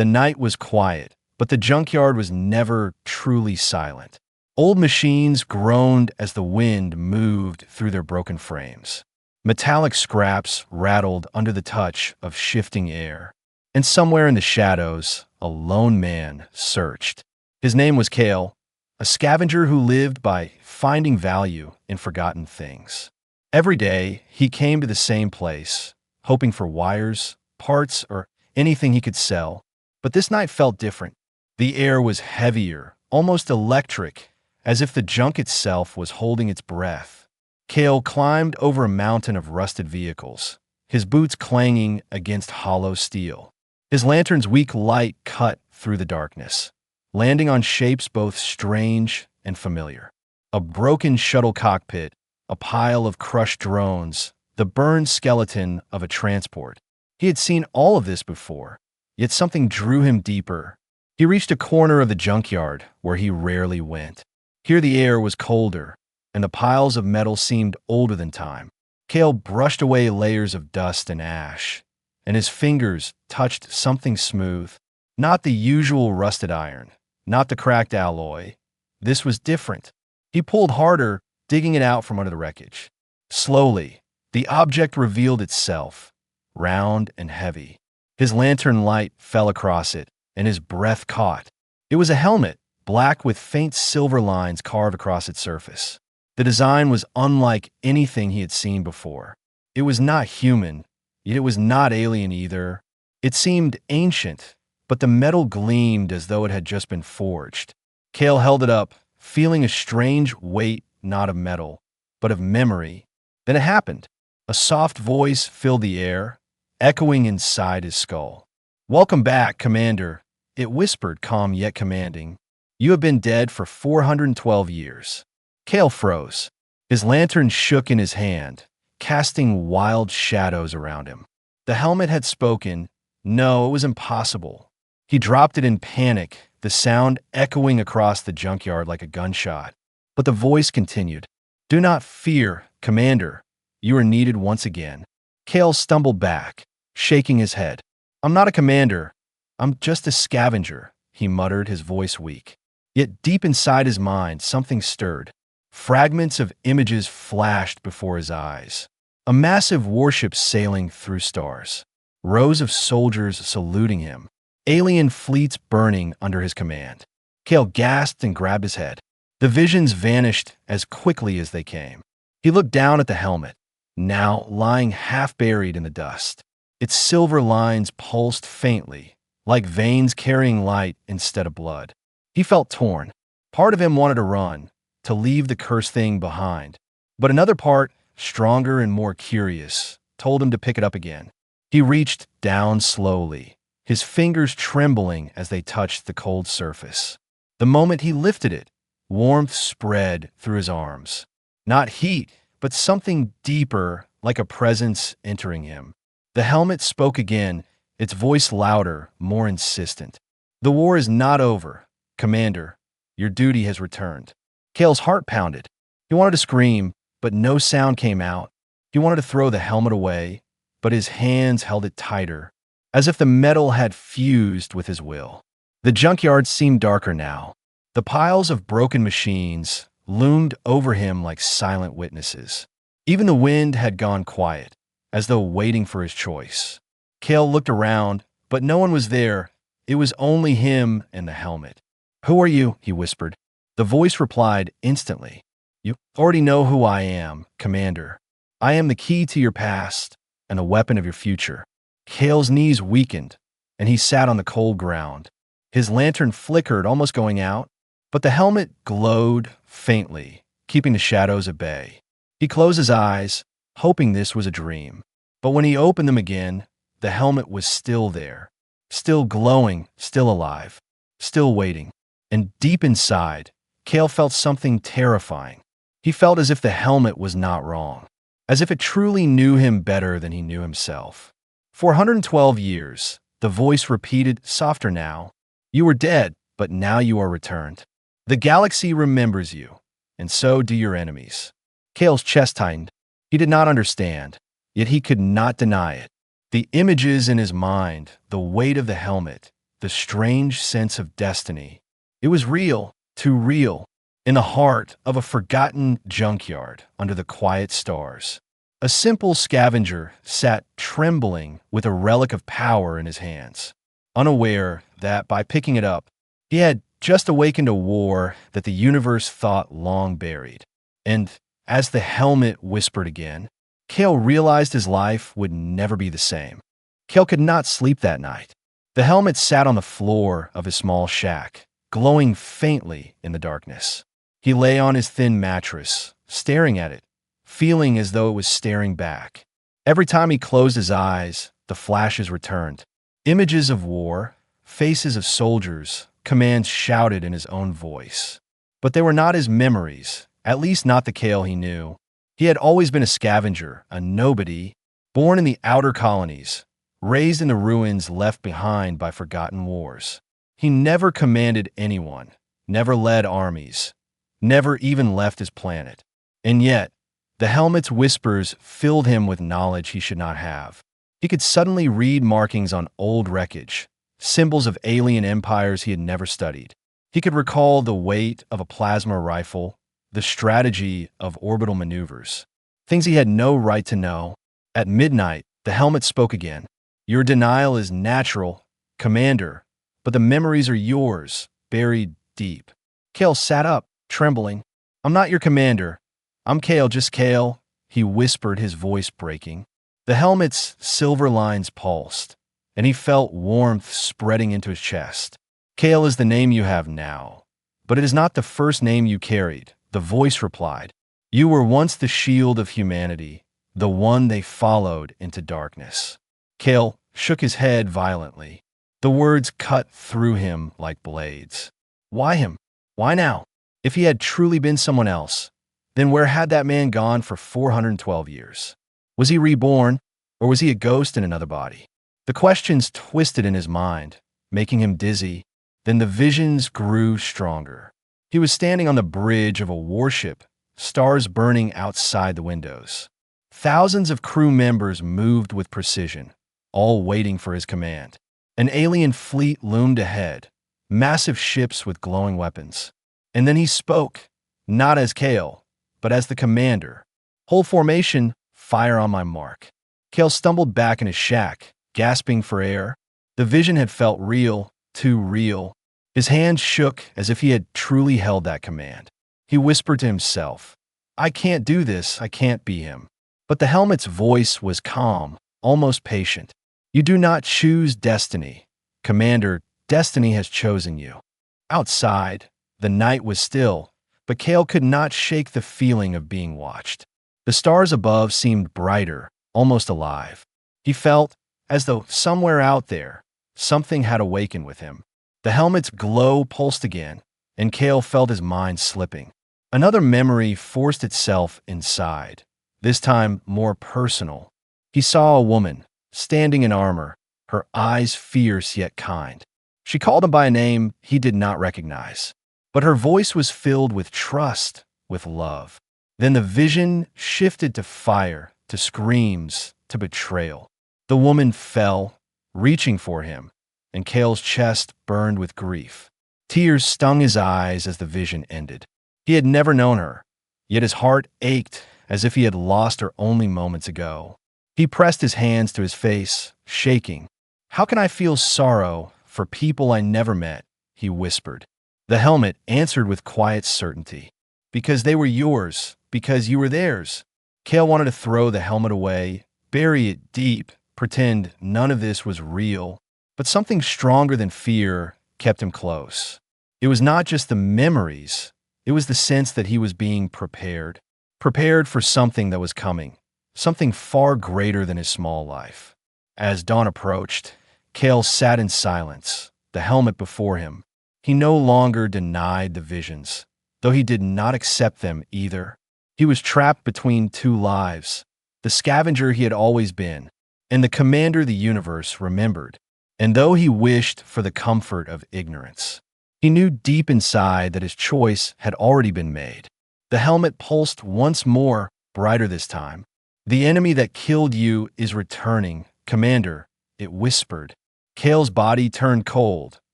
The night was quiet, but the junkyard was never truly silent. Old machines groaned as the wind moved through their broken frames. Metallic scraps rattled under the touch of shifting air. And somewhere in the shadows, a lone man searched. His name was Kale, a scavenger who lived by finding value in forgotten things. Every day, he came to the same place, hoping for wires, parts, or anything he could sell. But this night felt different. The air was heavier, almost electric, as if the junk itself was holding its breath. Kale climbed over a mountain of rusted vehicles, his boots clanging against hollow steel. His lantern's weak light cut through the darkness, landing on shapes both strange and familiar. A broken shuttle cockpit, a pile of crushed drones, the burned skeleton of a transport. He had seen all of this before, yet something drew him deeper. He reached a corner of the junkyard where he rarely went. Here the air was colder, and the piles of metal seemed older than time. Kale brushed away layers of dust and ash, and his fingers touched something smooth. Not the usual rusted iron, not the cracked alloy. This was different. He pulled harder, digging it out from under the wreckage. Slowly, the object revealed itself, round and heavy. His lantern light fell across it, and his breath caught. It was a helmet, black with faint silver lines carved across its surface. The design was unlike anything he had seen before. It was not human, yet it was not alien either. It seemed ancient, but the metal gleamed as though it had just been forged. Kale held it up, feeling a strange weight, not of metal, but of memory. Then it happened. A soft voice filled the air, echoing inside his skull. "Welcome back, Commander," it whispered, calm yet commanding. "You have been dead for 412 years. Kale froze. His lantern shook in his hand, casting wild shadows around him. The helmet had spoken. No, it was impossible. He dropped it in panic, the sound echoing across the junkyard like a gunshot. But the voice continued. "Do not fear, Commander. You are needed once again." Kale stumbled back, shaking his head. "I'm not a commander. I'm just a scavenger," he muttered, his voice weak. Yet deep inside his mind, something stirred. Fragments of images flashed before his eyes. A massive warship sailing through stars. Rows of soldiers saluting him. Alien fleets burning under his command. Kale gasped and grabbed his head. The visions vanished as quickly as they came. He looked down at the helmet, now lying half-buried in the dust. Its silver lines pulsed faintly, like veins carrying light instead of blood. He felt torn. Part of him wanted to run, to leave the cursed thing behind. But another part, stronger and more curious, told him to pick it up again. He reached down slowly, his fingers trembling as they touched the cold surface. The moment he lifted it, warmth spread through his arms. Not heat, but something deeper, like a presence entering him. The helmet spoke again, its voice louder, more insistent. "The war is not over, Commander. Your duty has returned." Kale's heart pounded. He wanted to scream, but no sound came out. He wanted to throw the helmet away, but his hands held it tighter, as if the metal had fused with his will. The junkyard seemed darker now. The piles of broken machines loomed over him like silent witnesses. Even the wind had gone quiet, as though waiting for his choice. Kale looked around, but no one was there. It was only him and the helmet. "Who are you?" he whispered. The voice replied instantly. "You already know who I am, Commander. I am the key to your past and the weapon of your future." Kale's knees weakened, and he sat on the cold ground. His lantern flickered, almost going out, but the helmet glowed faintly, keeping the shadows at bay. He closed his eyes, hoping this was a dream. But when he opened them again, the helmet was still there, still glowing, still alive, still waiting. And deep inside, Kale felt something terrifying. He felt as if the helmet was not wrong, as if it truly knew him better than he knew himself. For 112 years, the voice repeated, softer now, "You were dead, but now you are returned. The galaxy remembers you, and so do your enemies." Kale's chest tightened. He did not understand, yet he could not deny it. The images in his mind, the weight of the helmet, the strange sense of destiny. It was real, too real, in the heart of a forgotten junkyard under the quiet stars. A simple scavenger sat trembling with a relic of power in his hands, unaware that by picking it up, he had just awakened a war that the universe thought long buried. And as the helmet whispered again, Kale realized his life would never be the same. Kale could not sleep that night. The helmet sat on the floor of his small shack, glowing faintly in the darkness. He lay on his thin mattress, staring at it, feeling as though it was staring back. Every time he closed his eyes, the flashes returned. Images of war, faces of soldiers, commands shouted in his own voice. But they were not his memories, at least not the Kale he knew. He had always been a scavenger, a nobody, born in the outer colonies, raised in the ruins left behind by forgotten wars. He never commanded anyone, never led armies, never even left his planet. And yet, the helmet's whispers filled him with knowledge he should not have. He could suddenly read markings on old wreckage, symbols of alien empires he had never studied. He could recall the weight of a plasma rifle, the strategy of orbital maneuvers, things he had no right to know. At midnight, the helmet spoke again. Your denial is natural, Commander, but the memories are yours, buried deep. Kale sat up, trembling. I'm not your commander. I'm Kale, just Kale, he whispered, his voice breaking. The helmet's silver lines pulsed, and he felt warmth spreading into his chest. Kale is the name you have now, but it is not the first name you carried, the voice replied. You were once the shield of humanity, the one they followed into darkness. Kale shook his head violently. The words cut through him like blades. Why him? Why now? If he had truly been someone else, then where had that man gone for 412 years? Was he reborn, or was he a ghost in another body? The questions twisted in his mind, making him dizzy. Then the visions grew stronger. He was standing on the bridge of a warship, stars burning outside the windows. Thousands of crew members moved with precision, all waiting for his command. An alien fleet loomed ahead, massive ships with glowing weapons. And then he spoke, not as Kale, but as the commander. Whole formation, fire on my mark. Kale stumbled back in his shack, gasping for air. The vision had felt real, too real. His hands shook as if he had truly held that command. He whispered to himself, I can't do this, I can't be him. But the helmet's voice was calm, almost patient. You do not choose destiny. Commander, destiny has chosen you. Outside, the night was still, but Kale could not shake the feeling of being watched. The stars above seemed brighter, almost alive. He felt as though somewhere out there, something had awakened with him. The helmet's glow pulsed again, and Kale felt his mind slipping. Another memory forced itself inside, this time more personal. He saw a woman, standing in armor, her eyes fierce yet kind. She called him by a name he did not recognize, but her voice was filled with trust, with love. Then the vision shifted to fire, to screams, to betrayal. The woman fell, reaching for him, and Kale's chest burned with grief. Tears stung his eyes as the vision ended. He had never known her, yet his heart ached as if he had lost her only moments ago. He pressed his hands to his face, shaking. How can I feel sorrow for people I never met? He whispered. The helmet answered with quiet certainty. Because they were yours, because you were theirs. Kale wanted to throw the helmet away, bury it deep, pretend none of this was real. But something stronger than fear kept him close. It was not just the memories, it was the sense that he was being prepared for something that was coming, something far greater than his small life. As dawn approached, Kale sat in silence, the helmet before him. He no longer denied the visions, though he did not accept them either. He was trapped between two lives, the scavenger he had always been, and the commander the universe remembered. And though he wished for the comfort of ignorance, he knew deep inside that his choice had already been made. The helmet pulsed once more, brighter this time. The enemy that killed you is returning, Commander, it whispered. Kale's body turned cold,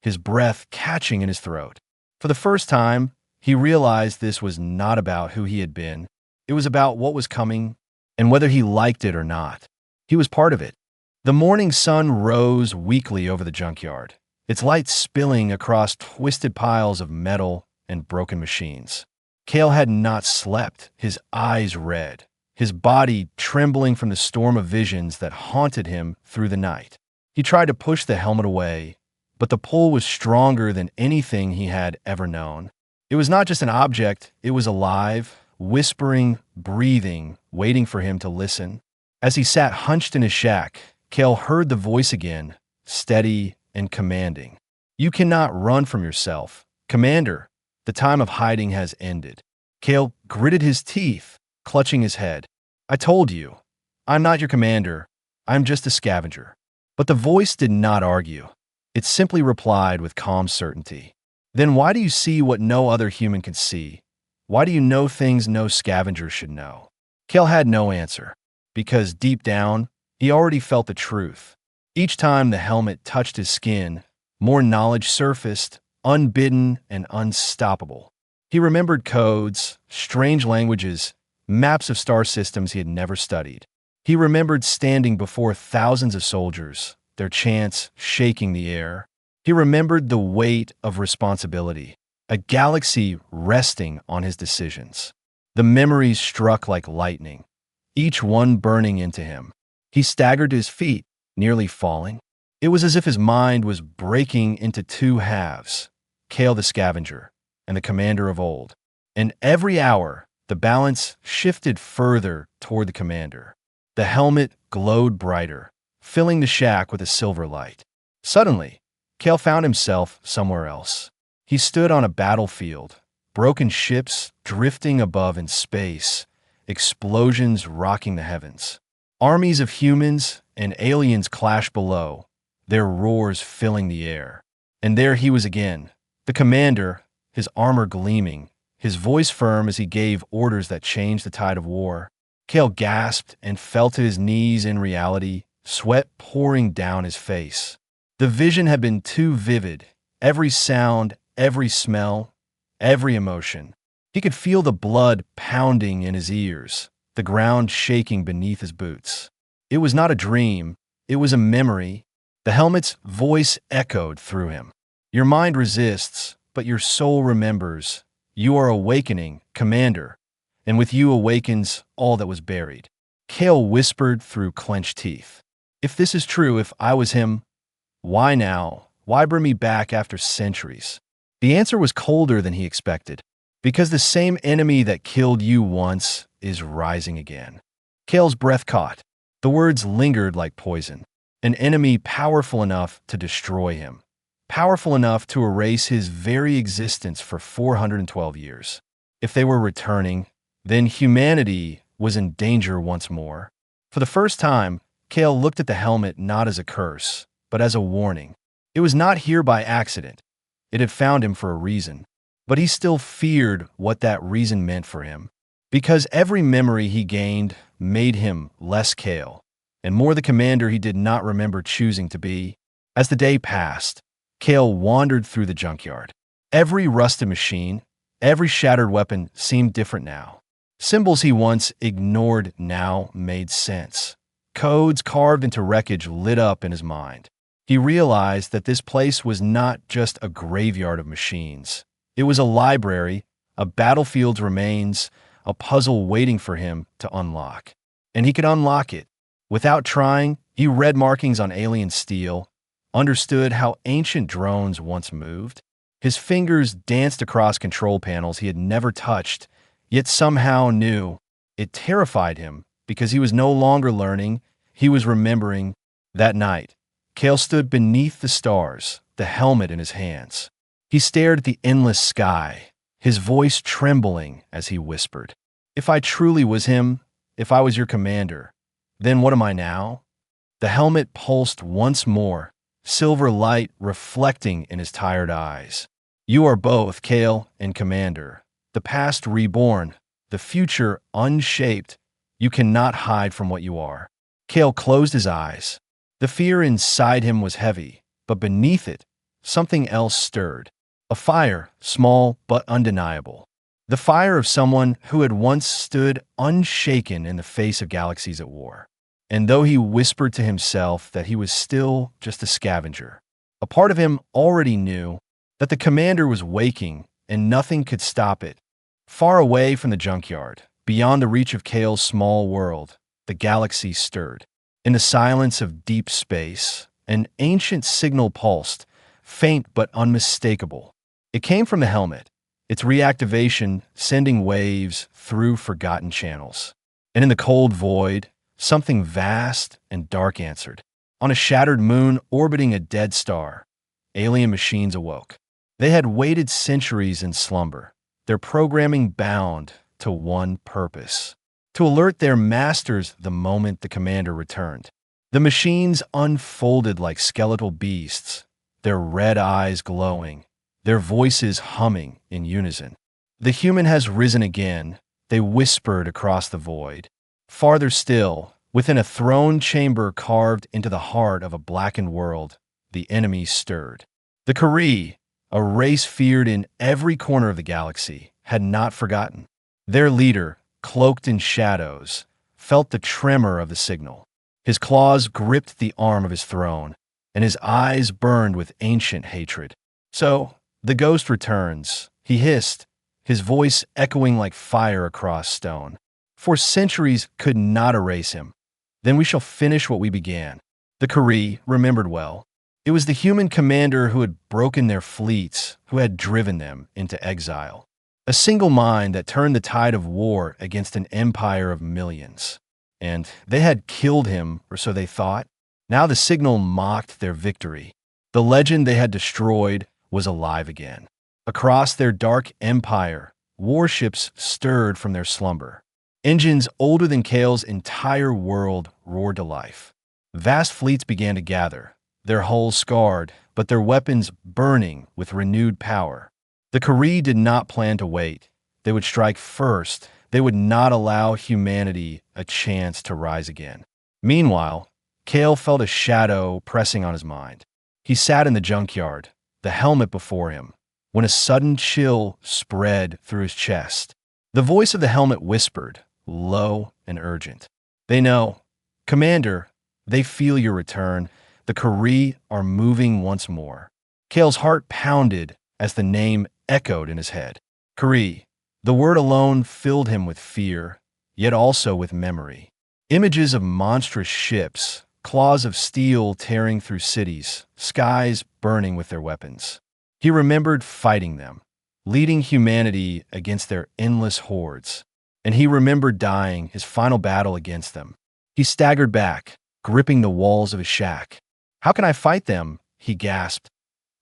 his breath catching in his throat. For the first time, he realized this was not about who he had been. It was about what was coming and whether he liked it or not. He was part of it. The morning sun rose weakly over the junkyard, its light spilling across twisted piles of metal and broken machines. Kale had not slept, his eyes red, his body trembling from the storm of visions that haunted him through the night. He tried to push the helmet away, but the pull was stronger than anything he had ever known. It was not just an object, it was alive, whispering, breathing, waiting for him to listen. As he sat hunched in his shack, Kale heard the voice again, steady and commanding. "You cannot run from yourself. Commander, the time of hiding has ended." Kale gritted his teeth, clutching his head. "I told you. I'm not your commander. I'm just a scavenger." But the voice did not argue. It simply replied with calm certainty. "Then why do you see what no other human can see? Why do you know things no scavenger should know?" Kale had no answer, because deep down, he already felt the truth. Each time the helmet touched his skin, more knowledge surfaced, unbidden and unstoppable. He remembered codes, strange languages, maps of star systems he had never studied. He remembered standing before thousands of soldiers, their chants shaking the air. He remembered the weight of responsibility, a galaxy resting on his decisions. The memories struck like lightning, each one burning into him. He staggered to his feet, nearly falling. It was as if his mind was breaking into two halves, Kale the scavenger and the commander of old. And every hour, the balance shifted further toward the commander. The helmet glowed brighter, filling the shack with a silver light. Suddenly, Kale found himself somewhere else. He stood on a battlefield, broken ships drifting above in space, explosions rocking the heavens. Armies of humans and aliens clashed below, their roars filling the air. And there he was again, the commander, his armor gleaming, his voice firm as he gave orders that changed the tide of war. Kale gasped and fell to his knees in reality, sweat pouring down his face. The vision had been too vivid, every sound, every smell, every emotion. He could feel the blood pounding in his ears, the ground shaking beneath his boots. It was not a dream, it was a memory. The helmet's voice echoed through him. "Your mind resists, but your soul remembers. You are awakening, Commander, and with you awakens all that was buried." Kale whispered through clenched teeth. "If this is true, if I was him, why now? Why bring me back after centuries?" The answer was colder than he expected. "Because the same enemy that killed you once is rising again." Kale's breath caught. The words lingered like poison. An enemy powerful enough to destroy him. Powerful enough to erase his very existence for 412 years. If they were returning, then humanity was in danger once more. For the first time, Kale looked at the helmet not as a curse, but as a warning. It was not here by accident. It had found him for a reason. But he still feared what that reason meant for him. Because every memory he gained made him less Kale, and more the commander he did not remember choosing to be. As the day passed, Kale wandered through the junkyard. Every rusted machine, every shattered weapon seemed different now. Symbols he once ignored now made sense. Codes carved into wreckage lit up in his mind. He realized that this place was not just a graveyard of machines. It was a library, a battlefield's remains, a puzzle waiting for him to unlock. And he could unlock it. Without trying, he read markings on alien steel, understood how ancient drones once moved. His fingers danced across control panels he had never touched, yet somehow knew. It terrified him because he was no longer learning, he was remembering. That night, Kale stood beneath the stars, the helmet in his hands. He stared at the endless sky, his voice trembling as he whispered, "If I truly was him, if I was your commander, then what am I now?" The helmet pulsed once more, silver light reflecting in his tired eyes. "You are both Kale and Commander, the past reborn, the future unshaped. You cannot hide from what you are." Kale closed his eyes. The fear inside him was heavy, But beneath it, something else stirred. A fire, small but undeniable. The fire of someone who had once stood unshaken in the face of galaxies at war. And though he whispered to himself that he was still just a scavenger, a part of him already knew that the commander was waking and nothing could stop it. Far away from the junkyard, beyond the reach of Kale's small world, the galaxy stirred. In the silence of deep space, an ancient signal pulsed, faint but unmistakable. It came from the helmet, its reactivation sending waves through forgotten channels. And in the cold void, something vast and dark answered. On a shattered moon orbiting a dead star, alien machines awoke. They had waited centuries in slumber, their programming bound to one purpose: to alert their masters the moment the commander returned. The machines unfolded like skeletal beasts, their red eyes glowing, their voices humming in unison. "The human has risen again," they whispered across the void. Farther still, within a throne chamber carved into the heart of a blackened world, the enemy stirred. The Kari, a race feared in every corner of the galaxy, had not forgotten. Their leader, cloaked in shadows, felt the tremor of the signal. His claws gripped the arm of his throne, and his eyes burned with ancient hatred. "So, the ghost returns," he hissed, his voice echoing like fire across stone. "For centuries could not erase him. Then we shall finish what we began." The Kari remembered well. It was the human commander who had broken their fleets, who had driven them into exile. A single mind that turned the tide of war against an empire of millions. And they had killed him, or so they thought. Now the signal mocked their victory. The legend they had destroyed was alive again. Across their dark empire, warships stirred from their slumber. Engines older than Kale's entire world roared to life. Vast fleets began to gather, their hulls scarred, but their weapons burning with renewed power. The Kari did not plan to wait. They would strike first. They would not allow humanity a chance to rise again. Meanwhile, Kale felt a shadow pressing on his mind. He sat in the junkyard, the helmet before him, when a sudden chill spread through his chest. The voice of the helmet whispered, low and urgent. "They know. Commander, they feel your return. The Kari are moving once more." Kale's heart pounded as the name echoed in his head. Kari. The word alone filled him with fear, yet also with memory. Images of monstrous ships, claws of steel tearing through cities, skies burning with their weapons. He remembered fighting them, leading humanity against their endless hordes. And he remembered dying his final battle against them. He staggered back, gripping the walls of his shack. "How can I fight them?" he gasped.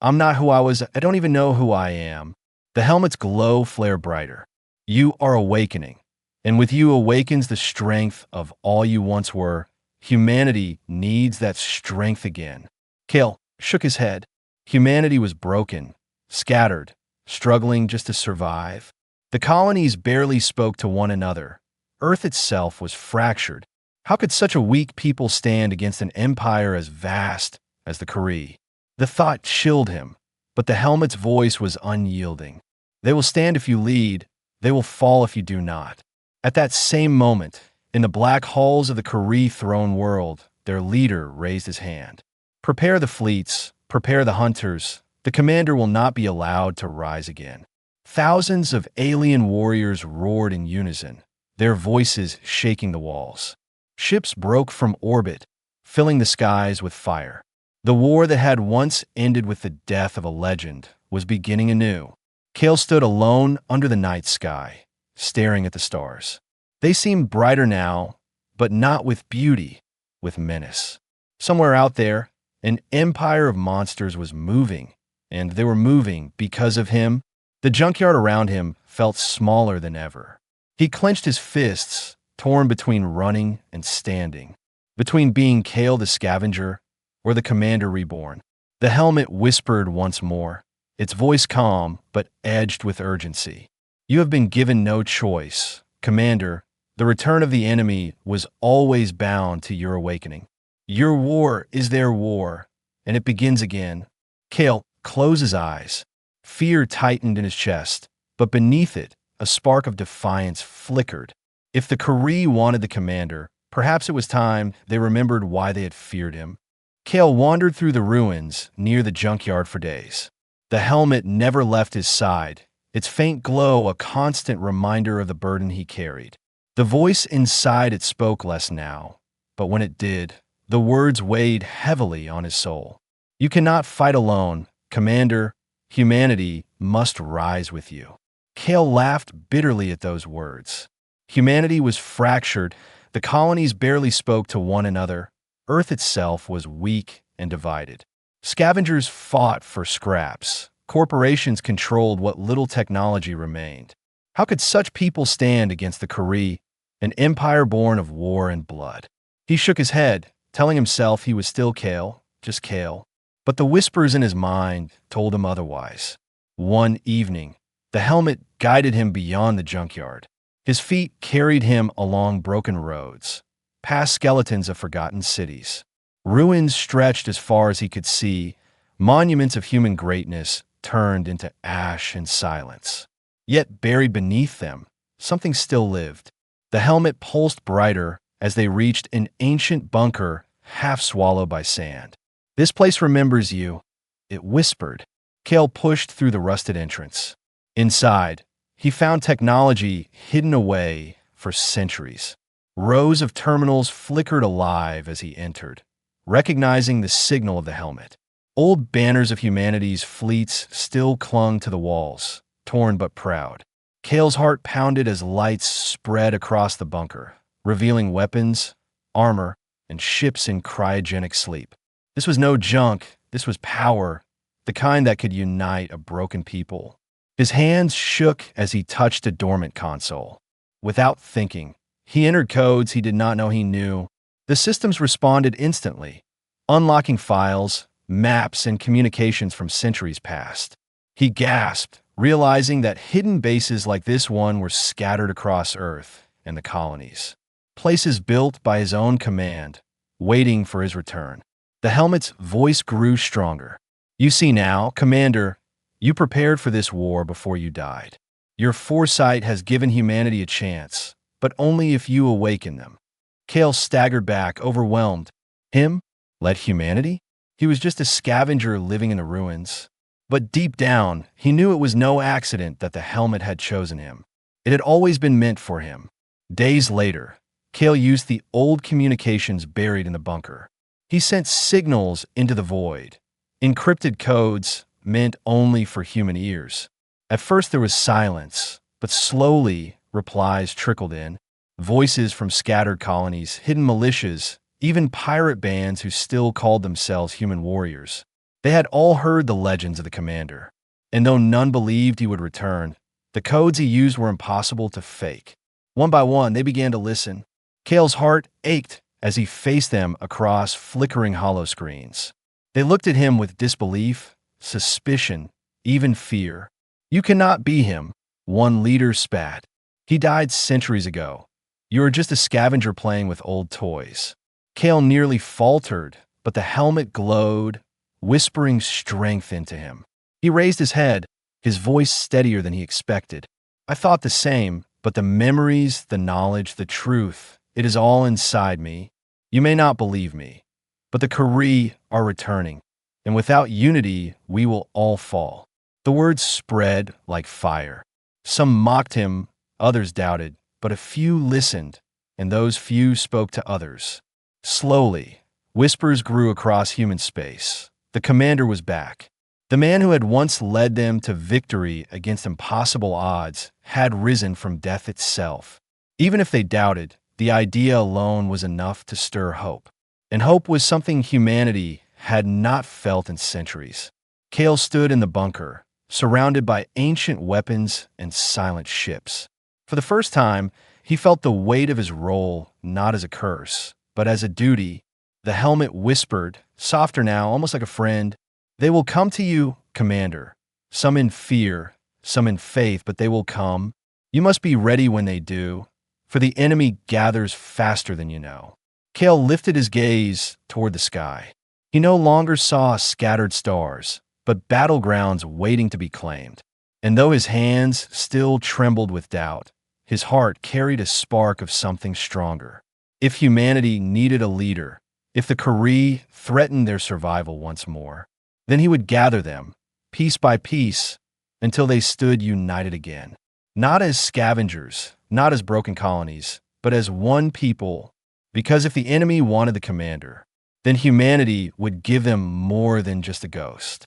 "I'm not who I was. I don't even know who I am." The helmet's glow flared brighter. "You are awakening, and with you awakens the strength of all you once were. Humanity needs that strength again." Kale shook his head. Humanity was broken, scattered, struggling just to survive. The colonies barely spoke to one another. Earth itself was fractured. How could such a weak people stand against an empire as vast as the Kari? The thought chilled him, but the helmet's voice was unyielding. "They will stand if you lead. They will fall if you do not." At that same moment, in the black halls of the Kari throne world, their leader raised his hand. "Prepare the fleets, prepare the hunters. The commander will not be allowed to rise again." Thousands of alien warriors roared in unison, their voices shaking the walls. Ships broke from orbit, filling the skies with fire. The war that had once ended with the death of a legend was beginning anew. Kale stood alone under the night sky, staring at the stars. They seemed brighter now, but not with beauty, with menace. Somewhere out there, an empire of monsters was moving, and they were moving because of him. The junkyard around him felt smaller than ever. He clenched his fists, torn between running and standing, between being Kale the scavenger or the commander reborn. The helmet whispered once more, its voice calm but edged with urgency. "You have been given no choice. Commander, the return of the enemy was always bound to your awakening. Your war is their war, and it begins again, Kale closed his eyes. Fear tightened in his chest, but beneath it, a spark of defiance flickered. If the Kree wanted the commander, perhaps it was time they remembered why they had feared him. Kale wandered through the ruins near the junkyard for days. The helmet never left his side, its faint glow a constant reminder of the burden he carried. The voice inside it spoke less now, but when it did, the words weighed heavily on his soul. You cannot fight alone, Commander. Humanity must rise with you. Kale laughed bitterly at those words. Humanity was fractured. The colonies barely spoke to one another. Earth itself was weak and divided. Scavengers fought for scraps. Corporations controlled what little technology remained. How could such people stand against the Kree, an empire born of war and blood? He shook his head, telling himself he was still Kale, just Kale. But the whispers in his mind told him otherwise. One evening, the helmet guided him beyond the junkyard. His feet carried him along broken roads, past skeletons of forgotten cities. Ruins stretched as far as he could see, monuments of human greatness turned into ash and silence. Yet buried beneath them, something still lived. The helmet pulsed brighter as they reached an ancient bunker half swallowed by sand. This place remembers you, it whispered. Kale pushed through the rusted entrance. Inside, he found technology hidden away for centuries. Rows of terminals flickered alive as he entered, recognizing the signal of the helmet. Old banners of humanity's fleets still clung to the walls, torn but proud. Kale's heart pounded as lights spread across the bunker, revealing weapons, armor, and ships in cryogenic sleep. This was no junk, this was power, the kind that could unite a broken people. His hands shook as he touched a dormant console. Without thinking, he entered codes he did not know he knew. The systems responded instantly, unlocking files, maps, and communications from centuries past. He gasped, realizing that hidden bases like this one were scattered across Earth and the colonies. Places built by his own command, waiting for his return. The helmet's voice grew stronger. You see now, Commander, you prepared for this war before you died. Your foresight has given humanity a chance, but only if you awaken them. Kale staggered back, overwhelmed. Him? Led humanity? He was just a scavenger living in the ruins. But deep down, he knew it was no accident that the helmet had chosen him. It had always been meant for him. Days later, Kale used the old communications buried in the bunker. He sent signals into the void, encrypted codes meant only for human ears. At first there was silence, but slowly replies trickled in. Voices from scattered colonies, hidden militias, even pirate bands who still called themselves human warriors. They had all heard the legends of the commander, and though none believed he would return, the codes he used were impossible to fake. One by one, they began to listen. Kale's heart ached as he faced them across flickering hollow screens. They looked at him with disbelief, suspicion, even fear. You cannot be him, one leader spat. He died centuries ago. You are just a scavenger playing with old toys. Kale nearly faltered, but the helmet glowed, whispering strength into him. He raised his head, his voice steadier than he expected. I thought the same, but the memories, the knowledge, the truth, it is all inside me. You may not believe me, but the Kree are returning, and without unity, we will all fall. The words spread like fire. Some mocked him, others doubted, but a few listened, and those few spoke to others. Slowly, whispers grew across human space. The commander was back. The man who had once led them to victory against impossible odds had risen from death itself. Even if they doubted, the idea alone was enough to stir hope. And hope was something humanity had not felt in centuries. Kale stood in the bunker, surrounded by ancient weapons and silent ships. For the first time, he felt the weight of his role not as a curse, but as a duty. The helmet whispered, softer now, almost like a friend, "They will come to you, Commander. Some in fear, some in faith, but they will come. You must be ready when they do, for the enemy gathers faster than you know." Kale lifted his gaze toward the sky. He no longer saw scattered stars, but battlegrounds waiting to be claimed. And though his hands still trembled with doubt, his heart carried a spark of something stronger. If humanity needed a leader, if the Kari threatened their survival once more, then he would gather them, piece by piece, until they stood united again. Not as scavengers, not as broken colonies, but as one people, because if the enemy wanted the commander, then humanity would give them more than just a ghost.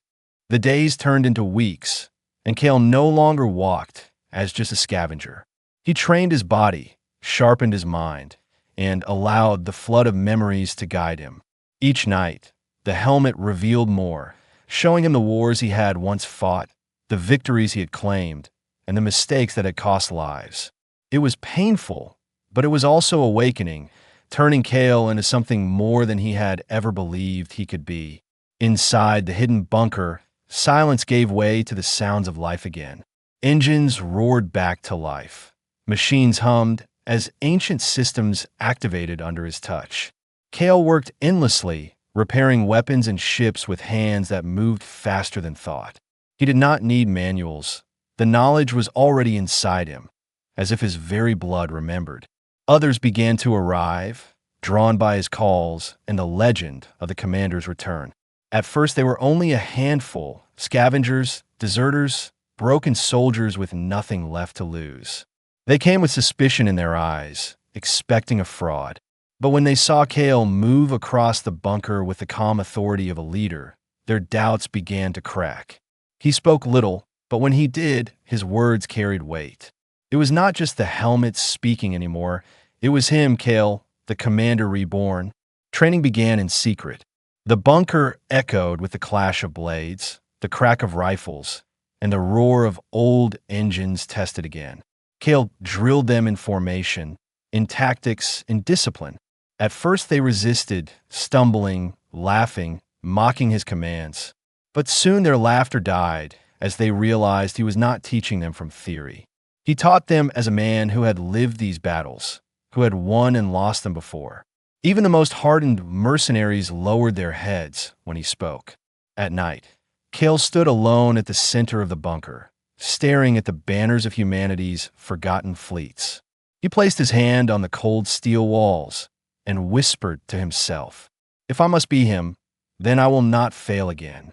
The days turned into weeks, and Kale no longer walked as just a scavenger. He trained his body, sharpened his mind, and allowed the flood of memories to guide him. Each night, the helmet revealed more, showing him the wars he had once fought, the victories he had claimed, and the mistakes that had cost lives. It was painful, but it was also awakening, turning Kale into something more than he had ever believed he could be. Inside the hidden bunker, silence gave way to the sounds of life again. Engines roared back to life. Machines hummed as ancient systems activated under his touch. Kale worked endlessly, repairing weapons and ships with hands that moved faster than thought. He did not need manuals. The knowledge was already inside him, as if his very blood remembered. Others began to arrive, drawn by his calls and the legend of the commander's return. At first, they were only a handful, scavengers, deserters, broken soldiers with nothing left to lose. They came with suspicion in their eyes, expecting a fraud. But when they saw Kale move across the bunker with the calm authority of a leader, their doubts began to crack. He spoke little, but when he did, his words carried weight. It was not just the helmet speaking anymore. It was him, Kale, the commander reborn. Training began in secret. The bunker echoed with the clash of blades, the crack of rifles, and the roar of old engines tested again. Kale drilled them in formation, in tactics, in discipline. At first they resisted, stumbling, laughing, mocking his commands. But soon their laughter died as they realized he was not teaching them from theory. He taught them as a man who had lived these battles, who had won and lost them before. Even the most hardened mercenaries lowered their heads when he spoke. At night, Kale stood alone at the center of the bunker, staring at the banners of humanity's forgotten fleets. He placed his hand on the cold steel walls and whispered to himself, "If I must be him, then I will not fail again."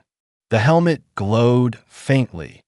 The helmet glowed faintly,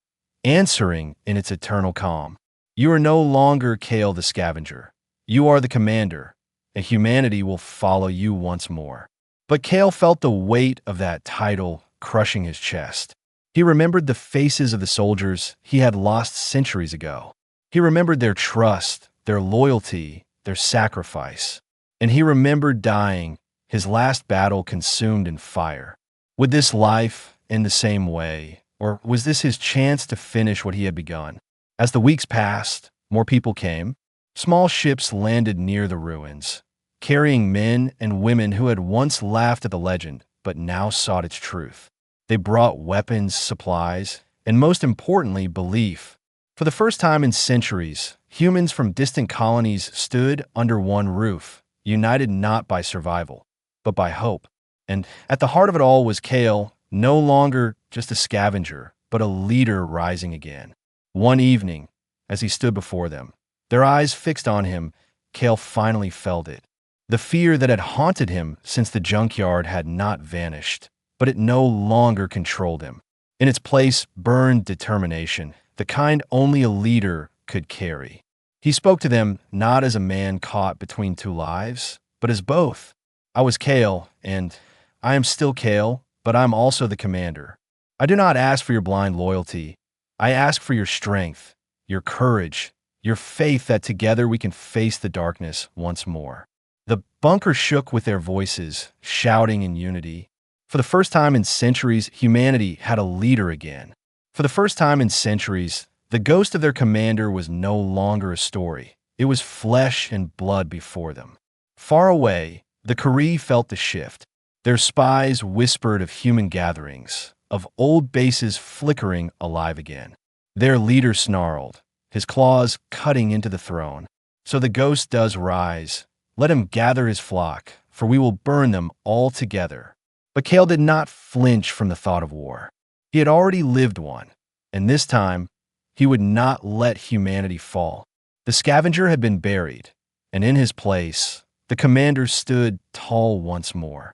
answering in its eternal calm. "You are no longer Kale the scavenger. You are the commander, and humanity will follow you once more." But Kale felt the weight of that title crushing his chest. He remembered the faces of the soldiers he had lost centuries ago. He remembered their trust, their loyalty, their sacrifice. And he remembered dying, his last battle consumed in fire. Would this life end the same way, or was this his chance to finish what he had begun? As the weeks passed, more people came. Small ships landed near the ruins, carrying men and women who had once laughed at the legend, but now sought its truth. They brought weapons, supplies, and most importantly, belief. For the first time in centuries, humans from distant colonies stood under one roof, united not by survival, but by hope. And at the heart of it all was Kale, no longer just a scavenger, but a leader rising again. One evening, as he stood before them, their eyes fixed on him, Kale finally felt it. The fear that had haunted him since the junkyard had not vanished, but it no longer controlled him. In its place burned determination, the kind only a leader could carry. He spoke to them not as a man caught between two lives, but as both. "I was Kale, and I am still Kale, but I am also the commander. I do not ask for your blind loyalty. I ask for your strength, your courage, your faith that together we can face the darkness once more." The bunker shook with their voices, shouting in unity. For the first time in centuries, humanity had a leader again. For the first time in centuries, the ghost of their commander was no longer a story. It was flesh and blood before them. Far away, the Kari felt the shift. Their spies whispered of human gatherings, of old bases flickering alive again. Their leader snarled, his claws cutting into the throne. "So the ghost does rise. Let him gather his flock, for we will burn them all together." But Kale did not flinch from the thought of war. He had already lived one, and this time, he would not let humanity fall. The scavenger had been buried, and in his place, the commander stood tall once more.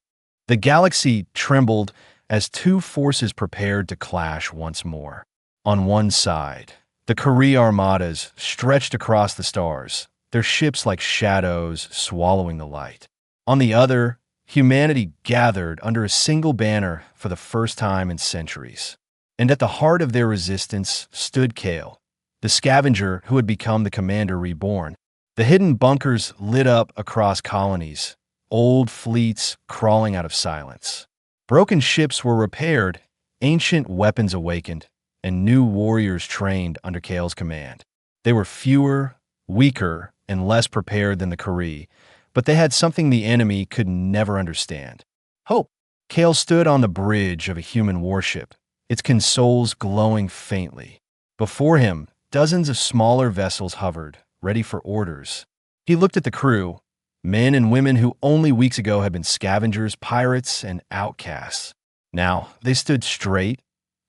The galaxy trembled as two forces prepared to clash once more. On one side, the Kree armadas stretched across the stars, their ships like shadows swallowing the light. On the other, humanity gathered under a single banner for the first time in centuries. And at the heart of their resistance stood Kale, the scavenger who had become the commander reborn. The hidden bunkers lit up across colonies, old fleets crawling out of silence. Broken ships were repaired, ancient weapons awakened, and new warriors trained under Kale's command. They were fewer, weaker, and less prepared than the Kree, but they had something the enemy could never understand: hope. Kale stood on the bridge of a human warship, its consoles glowing faintly. Before him, dozens of smaller vessels hovered, ready for orders. He looked at the crew, men and women who only weeks ago had been scavengers, pirates, and outcasts. Now, they stood straight,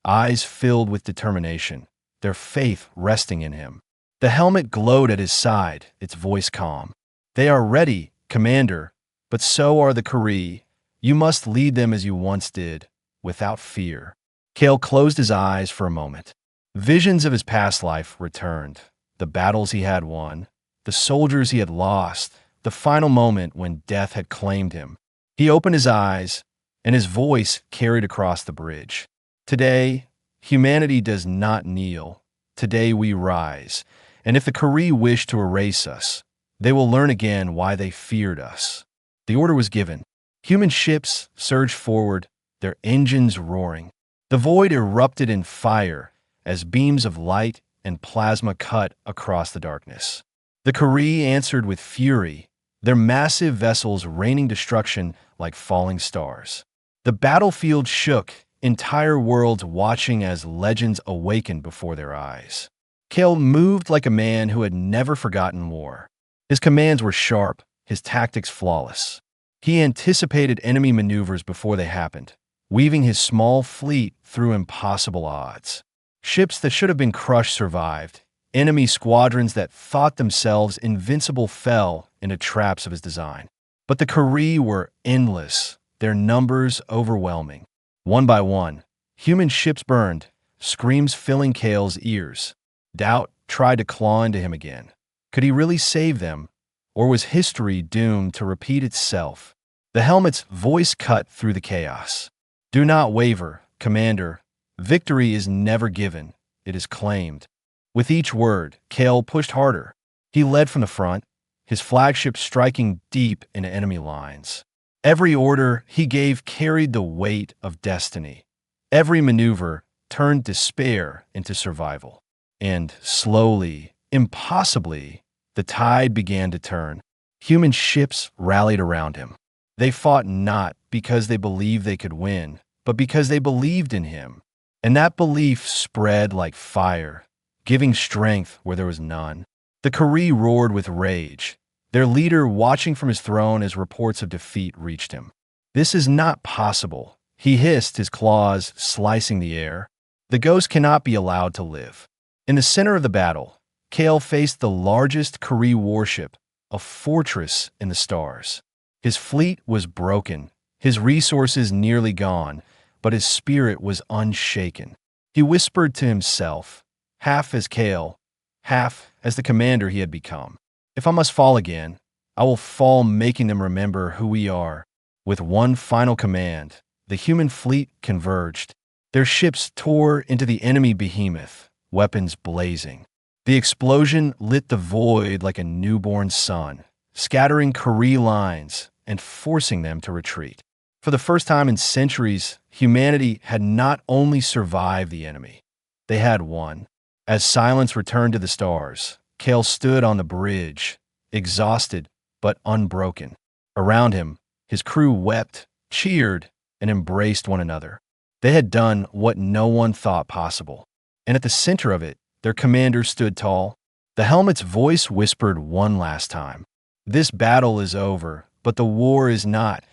eyes filled with determination, their faith resting in him. The helmet glowed at his side, its voice calm. "They are ready, Commander, but so are the Kree. You must lead them as you once did, without fear." Kale closed his eyes for a moment. Visions of his past life returned, the battles he had won, the soldiers he had lost, the final moment when death had claimed him. He opened his eyes, and his voice carried across the bridge. "Today, humanity does not kneel. Today we rise, and if the Kree wish to erase us, they will learn again why they feared us." The order was given. Human ships surged forward, their engines roaring. The void erupted in fire as beams of light and plasma cut across the darkness. The Kree answered with fury, their massive vessels raining destruction like falling stars. The battlefield shook, entire worlds watching as legends awakened before their eyes. Kale moved like a man who had never forgotten war. His commands were sharp, his tactics flawless. He anticipated enemy maneuvers before they happened, weaving his small fleet through impossible odds. Ships that should have been crushed survived. Enemy squadrons that thought themselves invincible fell into traps of his design. But the Kree were endless, their numbers overwhelming. One by one, human ships burned, screams filling Kale's ears. Doubt tried to claw into him again. Could he really save them, or was history doomed to repeat itself? The helmet's voice cut through the chaos. "Do not waver, Commander. Victory is never given, it is claimed." With each word, Kale pushed harder. He led from the front, his flagship striking deep into enemy lines. Every order he gave carried the weight of destiny. Every maneuver turned despair into survival. And slowly, impossibly, the tide began to turn. Human ships rallied around him. They fought not because they believed they could win, but because they believed in him. And that belief spread like fire, giving strength where there was none. The Kree roared with rage, their leader watching from his throne as reports of defeat reached him. "This is not possible," he hissed, his claws slicing the air. "The ghost cannot be allowed to live." In the center of the battle, Kale faced the largest Kree warship, a fortress in the stars. His fleet was broken, his resources nearly gone, but his spirit was unshaken. He whispered to himself, half as Kale, half as the commander he had become, "If I must fall again, I will fall making them remember who we are." With one final command, the human fleet converged. Their ships tore into the enemy behemoth, weapons blazing. The explosion lit the void like a newborn sun, scattering Kree lines and forcing them to retreat. For the first time in centuries, humanity had not only survived the enemy, they had won. As silence returned to the stars, Kale stood on the bridge, exhausted but unbroken. Around him, his crew wept, cheered, and embraced one another. They had done what no one thought possible. And at the center of it, their commander stood tall. The helmet's voice whispered one last time, "This battle is over, but the war is not.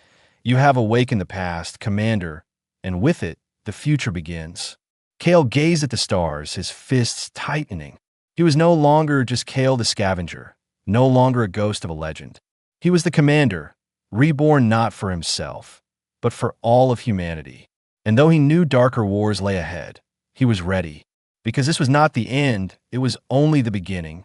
You have awakened the past, Commander, and with it, the future begins." Kale gazed at the stars, his fists tightening. He was no longer just Kale the scavenger, no longer a ghost of a legend. He was the commander, reborn not for himself, but for all of humanity. And though he knew darker wars lay ahead, he was ready. Because this was not the end, it was only the beginning.